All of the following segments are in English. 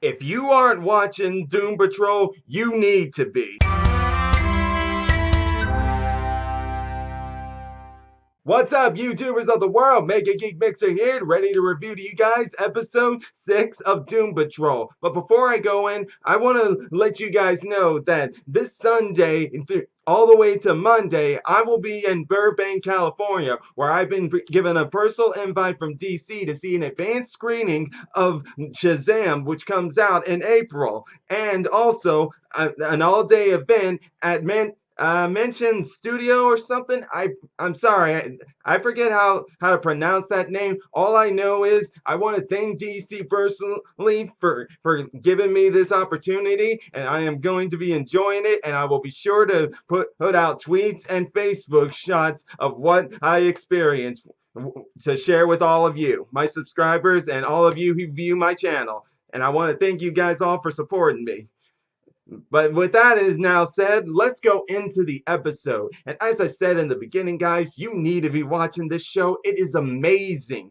If you aren't watching Doom Patrol, you need to be. What's up, YouTubers of the world? MegaGeek Mixer here, ready to review to you guys episode 6 of Doom Patrol. But before I go in, I want to let you guys know that this Sunday, all the way to Monday, I will be in Burbank, California, where I've been given a personal invite from DC to see an advanced screening of Shazam, which comes out in April. And also, an all-day event at Mention Studio or something. I'm sorry. I forget how to pronounce that name. All I know is I want to thank DC personally for giving me this opportunity, and I am going to be enjoying it, and I will be sure to put out tweets and Facebook shots of what I experienced to share with all of you, my subscribers, and all of you who view my channel. And I want to thank you guys all for supporting me. But with that is now said, let's go into the episode. And as I said in the beginning, guys, you need to be watching this show. It is amazing.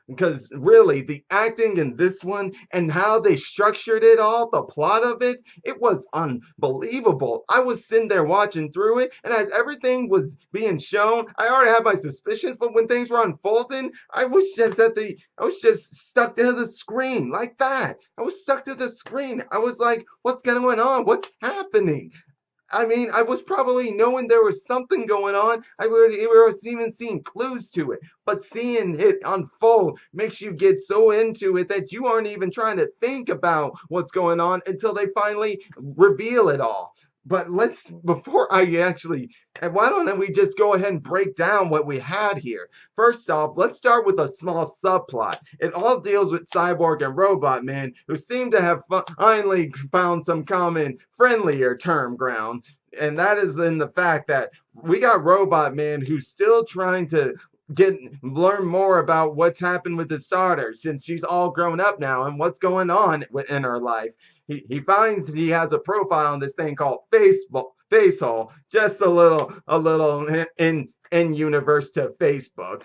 Because really, the acting in this one and how they structured it all, the plot of it, it was unbelievable. I was sitting there watching through it, and as everything was being shown, I already had my suspicions, but when things were unfolding, I was just stuck to the screen like that. I was stuck to the screen. I was like, what's going on? What's happening? I mean, I was probably knowing there was something going on. I was even seeing clues to it. But seeing it unfold makes you get so into it that you aren't even trying to think about what's going on until they finally reveal it all. But before I actually, why don't we just go ahead and break down what we had here? First off, let's start with a small subplot. It all deals with Cyborg and Robotman, who seem to have finally found some common, friendlier term ground. And that is in the fact that we got Robotman who's still trying to learn more about what's happened with his daughter, since she's all grown up now and what's going on in her life. He finds he has a profile on this thing called Facehole, just a little in universe to Facebook,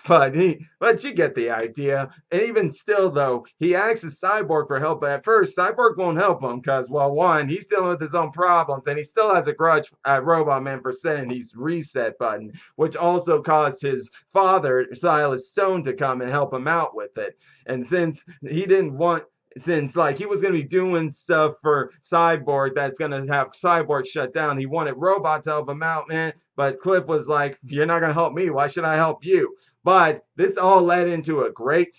but you get the idea. And even still, though, he asks Cyborg for help, but at first Cyborg won't help him because, well, one, he's dealing with his own problems, and he still has a grudge at Robotman for setting his reset button, which also caused his father, Silas Stone, to come and help him out with it. And since he didn't want like he was going to be doing stuff for Cyborg that's going to have Cyborg shut down, he wanted Robot to help him out, man. But Cliff was like, you're not going to help me. Why should I help you? But this all led into a great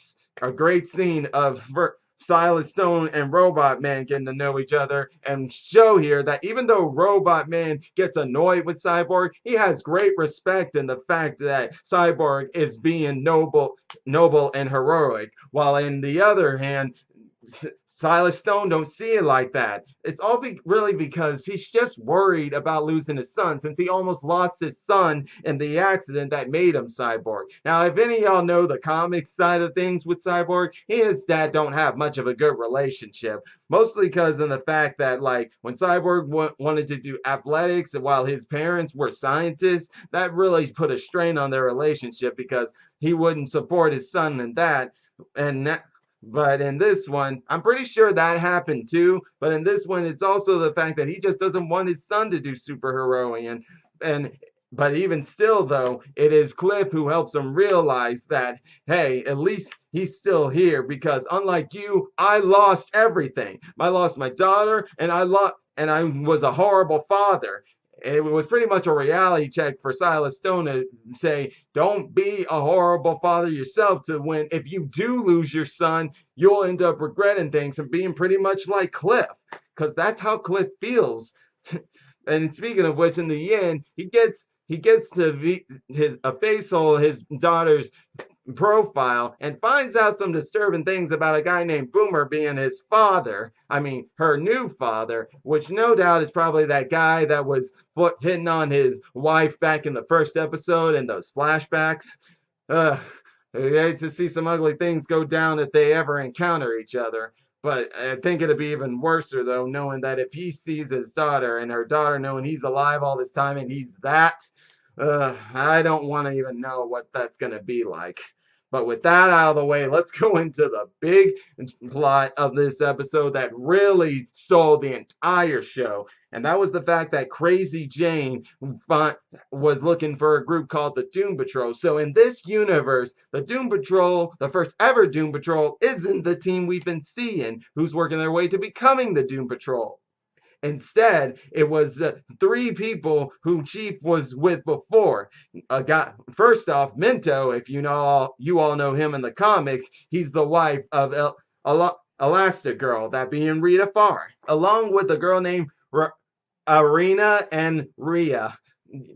scene of Silas Stone and Robotman getting to know each other, and show here that even though Robotman gets annoyed with Cyborg, he has great respect in the fact that Cyborg is being noble and heroic, while in the other hand, Silas Stone don't see it like that. It's all really because he's just worried about losing his son, since he almost lost his son in the accident that made him Cyborg. Now, if any of y'all know the comic side of things with Cyborg, he and his dad don't have much of a good relationship. Mostly because of the fact that, like, when Cyborg wanted to do athletics while his parents were scientists, that really put a strain on their relationship because he wouldn't support his son in that. But in this one, I'm pretty sure that happened too. But in this one, it's also the fact that he just doesn't want his son to do superheroing. But even still, though, it is Cliff who helps him realize that, hey, at least he's still here, because unlike you, I lost everything. I lost my daughter, and I was a horrible father. It was pretty much a reality check for Silas Stone to say, don't be a horrible father yourself, to when, if you do lose your son, you'll end up regretting things and being pretty much like Cliff, because that's how Cliff feels. And speaking of which, in the end, he gets to be a Facehole, his daughter's profile, and finds out some disturbing things about a guy named Boomer being his father. I mean, her new father, which no doubt is probably that guy that was hitting on his wife back in the first episode in those flashbacks. I hate to see some ugly things go down if they ever encounter each other. But I think it'd be even worse, though, knowing that if he sees his daughter and her daughter knowing he's alive all this time and he's that, I don't want to even know what that's going to be like. But with that out of the way, let's go into the big plot of this episode that really stole the entire show. And that was the fact that Crazy Jane was looking for a group called the Doom Patrol. So in this universe, the Doom Patrol, the first ever Doom Patrol, isn't the team we've been seeing who's working their way to becoming the Doom Patrol. Instead, it was three people who Chief was with before. First off, Minto, if you all know him in the comics, he's the wife of Elastigirl, that being Rita Farr, along with a girl named Arena and Rhea.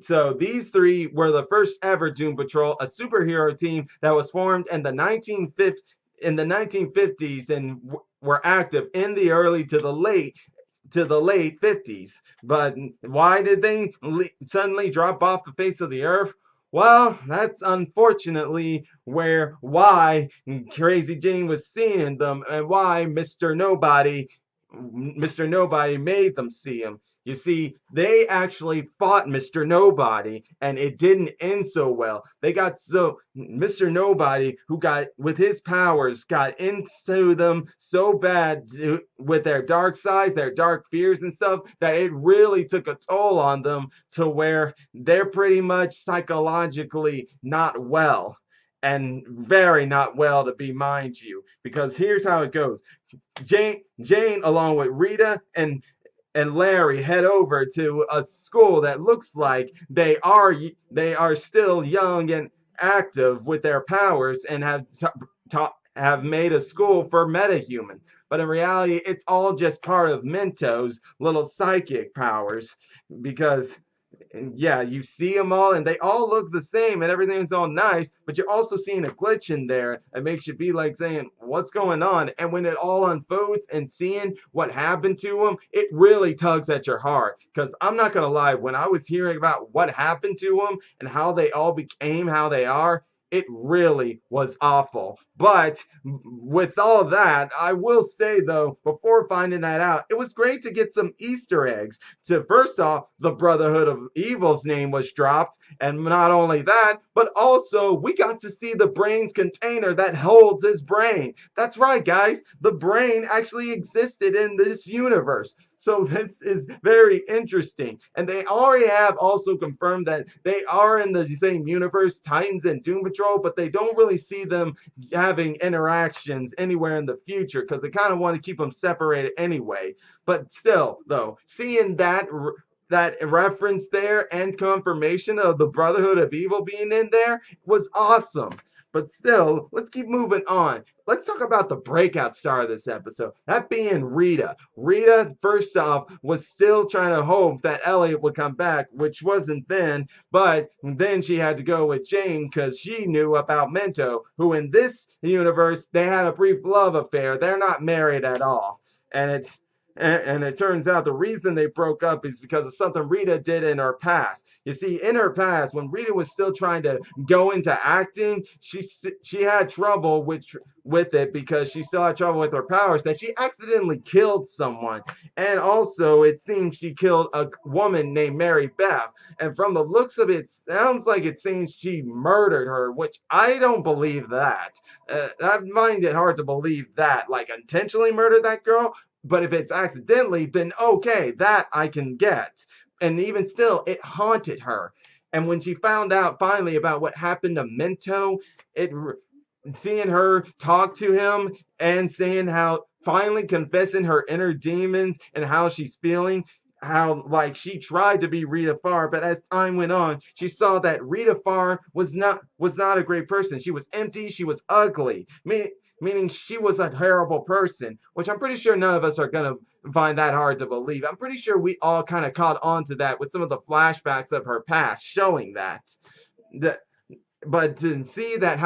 So these three were the first ever Doom Patrol, a superhero team that was formed in the 1950s and were active in the early to the late 50s. But why did they suddenly drop off the face of the earth? Well, that's unfortunately why Crazy Jane was seeing them and why Mr. Nobody made them see him. You see, they actually fought Mr. Nobody, and it didn't end so well. Mr. Nobody, who got, with his powers, got into them so bad with their dark sides, their dark fears and stuff, that it really took a toll on them to where they're pretty much psychologically not well. And very not well to be, mind you, because here's how it goes. Jane, along with Rita and Larry, head over to a school that looks like they are still young and active with their powers and have made a school for metahumans. But in reality, it's all just part of Minto's little psychic powers, because yeah, you see them all and they all look the same and everything's all nice, but you're also seeing a glitch in there that makes you be like saying, what's going on? And when it all unfolds and seeing what happened to them, it really tugs at your heart. Because I'm not going to lie, when I was hearing about what happened to them and how they all became how they are, it really was awful. But with all that, I will say though, before finding that out, it was great to get some Easter eggs. So first off, the Brotherhood of Evil's name was dropped, and not only that, but also we got to see the brain's container that holds his brain. That's right, guys, the brain actually existed in this universe. So this is very interesting. And they already have also confirmed that they are in the same universe, Titans and Doom Patrol, but they don't really see them having interactions anywhere in the future because they kind of want to keep them separated anyway. But still, though, seeing that reference there and confirmation of the Brotherhood of Evil being in there was awesome. But still, let's keep moving on. Let's talk about the breakout star of this episode, that being Rita. Rita, first off, was still trying to hope that Elliot would come back, which wasn't then, but then she had to go with Jane because she knew about Minto, who in this universe, they had a brief love affair. They're not married at all. And it turns out the reason they broke up is because of something Rita did in her past. You see, in her past, when Rita was still trying to go into acting, she had trouble with it because she still had trouble with her powers, that she accidentally killed someone. And also, it seems she killed a woman named Mary Beth. And from the looks of it, sounds like it seems she murdered her, which I don't believe that. I find it hard to believe that, like intentionally murder that girl. But if it's accidentally, then okay, that I can get. And even still, it haunted her. And when she found out finally about what happened to Minto, seeing her talk to him and seeing how finally confessing her inner demons and how she's feeling, how like she tried to be Rita Farr, but as time went on, she saw that Rita Farr was not a great person. She was empty, she was ugly. Meaning she was a terrible person, which I'm pretty sure none of us are going to find that hard to believe. I'm pretty sure we all kind of caught on to that with some of the flashbacks of her past showing that. But to see that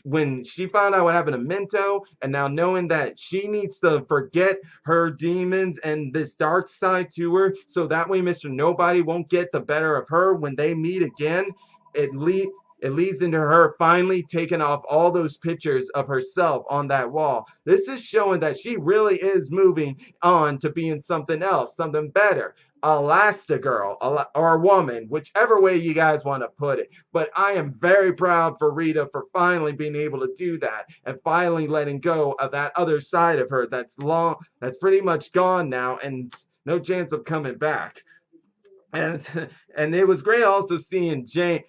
when she found out what happened to Minto, and now knowing that she needs to forget her demons and this dark side to her, so that way Mr. Nobody won't get the better of her when they meet again, it leads into her finally taking off all those pictures of herself on that wall. This is showing that she really is moving on to being something else, something better. Elastigirl or woman, whichever way you guys want to put it. But I am very proud for Rita for finally being able to do that and finally letting go of that other side of her that's pretty much gone now and no chance of coming back. And and it was great also seeing Jane.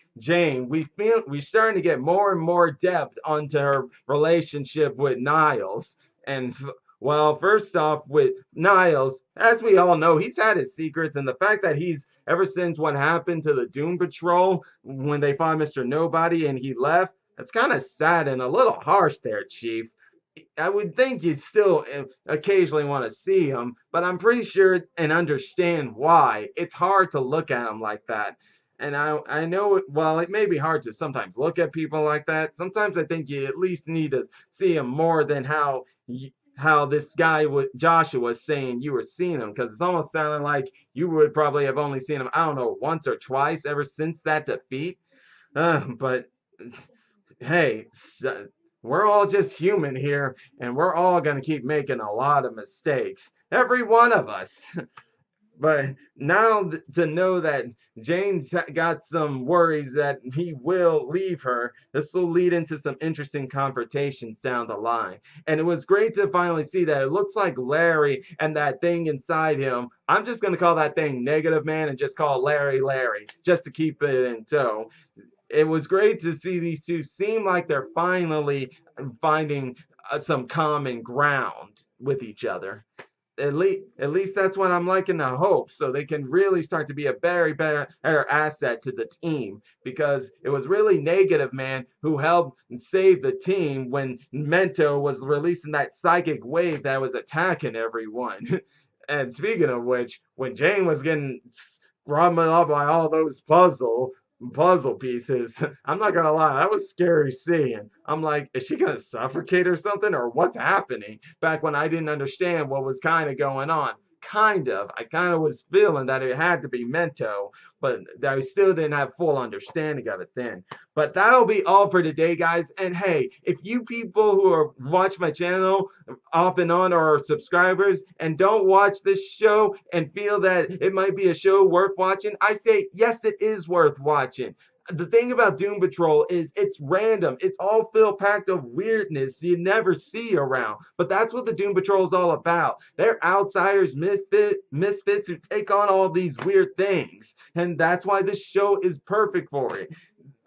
We're starting to get more and more depth onto her relationship with Niles. And well, first off, with Niles, as we all know, he's had his secrets, and the fact that he's ever since what happened to the Doom Patrol when they found Mr. Nobody and he left, that's kind of sad and a little harsh there, Chief. I would think you'd still occasionally want to see him, but I'm pretty sure and understand why. It's hard to look at him like that. And I know, well, it may be hard to sometimes look at people like that. Sometimes I think you at least need to see him more than how this guy Joshua was saying you were seeing him, because it's almost sounding like you would probably have only seen him, I don't know, once or twice ever since that defeat. But hey, we're all just human here, and we're all going to keep making a lot of mistakes. Every one of us. But now to know that James got some worries that he will leave her, this will lead into some interesting confrontations down the line. And it was great to finally see that it looks like Larry and that thing inside him. I'm just going to call that thing Negative Man and just call Larry, just to keep it in tow. It was great to see these two seem like they're finally finding some common ground with each other. At least that's what I'm liking to hope, so they can really start to be a very better asset to the team, because it was really Negative Man who helped save the team when Mento was releasing that psychic wave that was attacking everyone. And speaking of which, when Jane was getting scrubbed up by all those puzzle pieces. I'm not gonna lie, that was scary seeing. I'm like, is she gonna suffocate or something, or what's happening? Back when I didn't understand what was kind of going on. I kind of was feeling that it had to be Mento, but I still didn't have full understanding of it then. But that'll be all for today, guys. And hey, if you people who are watch my channel off and on are subscribers and don't watch this show and feel that it might be a show worth watching, I say yes, it is worth watching. The thing about Doom Patrol is it's random. It's all filled packed of weirdness you never see around. But that's what the Doom Patrol is all about. They're outsiders, misfits who take on all these weird things. And that's why this show is perfect for it.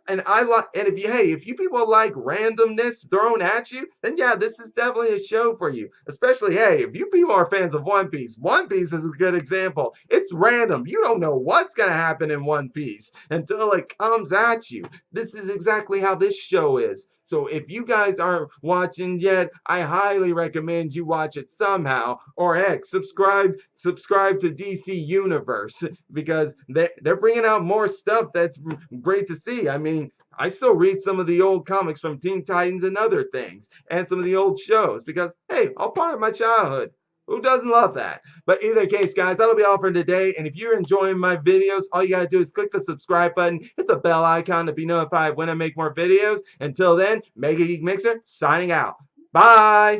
And if you people like randomness thrown at you, then yeah, this is definitely a show for you. Especially, hey, if you people are fans of One Piece, One Piece is a good example. It's random. You don't know what's gonna happen in One Piece until it comes at you. This is exactly how this show is. So if you guys aren't watching yet, I highly recommend you watch it somehow. Or heck, subscribe to DC Universe, because they're bringing out more stuff that's great to see. I mean, I still read some of the old comics from Teen Titans and other things, and some of the old shows, because hey, all part of my childhood. Who doesn't love that? But either case, guys, that'll be all for today. And if you're enjoying my videos, all you gotta do is click the subscribe button, hit the bell icon to be notified when I make more videos. Until then, MegaGeek Mixer signing out. Bye!